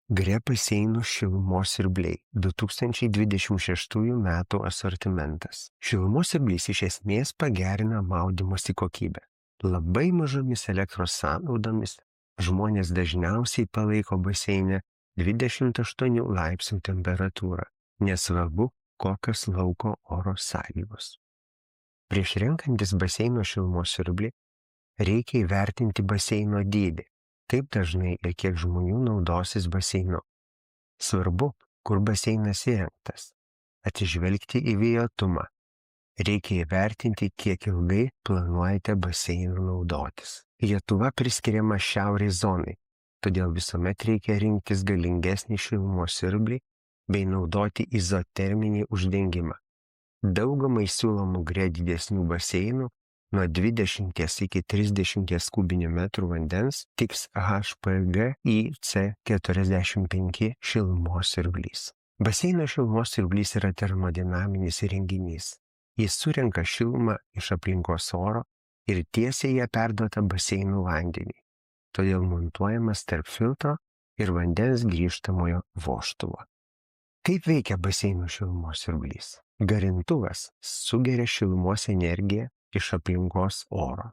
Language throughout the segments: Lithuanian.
Gre baseinų šilumos siurbliai 2026 metų asortimentas. Šilumos siurblys iš esmės pagerina maudymosi kokybę. Labai mažomis elektros sąnaudomis žmonės dažniausiai palaiko baseine 28 laipsnių temperatūrą, nesvarbu, kokios lauko oro sąlygos. Prieš renkantis baseino šilumos siurblį reikia įvertinti baseino dydį. Kaip dažnai ir kiek žmonių naudosis baseinu. Svarbu, kur baseinas įrengtas. Atsižvelgti į vėjotumą. Reikia įvertinti, kiek ilgai planuojate baseinu naudotis. Lietuva priskiriama šiaurės zonai, todėl visuomet reikia rinktis galingesnį šilumos siurblį bei naudoti izoterminį uždengimą. Daugumai siūlomų Gre didesnių baseinų nuo 20 iki 30 kubinių metrų vandens tiks HPG IC45 šilumos siurblys. Baseino šilumos siurblys yra termodinaminis įrenginys. Jis surenka šilumą iš aplinkos oro ir tiesiai ją perduoda baseinų vandenį. Todėl montuojamas tarp filtro ir vandens grįžtamojo vožtuvo. Kaip veikia baseino šilumos siurblys? Garintuvas sugeria šilumos energiją iš aplinkos oro.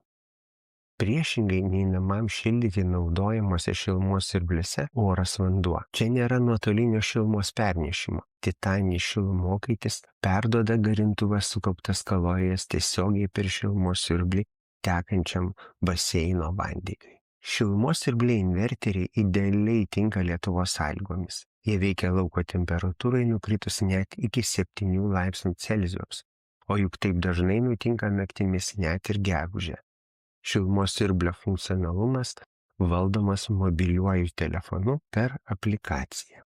Priešingai nei namam šildyti naudojamuose šilumos siurbliuose oras vanduo. Čia nėra nuotolinio šilumos pernešimo. Titaninis šilumokaitis perduoda garintuvą sukauptas kalorijas tiesiogiai per šilumos siurblį tekančiam baseino vandeniui. Šilumos siurbliai inverteriai idealiai tinka Lietuvos sąlygomis. Jie veikia lauko temperatūrai nukritus net iki 7 laipsnių Celsijaus. O juk taip dažnai nutinka naktimis net ir gegužę. Šilumos siurblio funkcionalumas valdomas mobiliuoju telefonu per aplikaciją.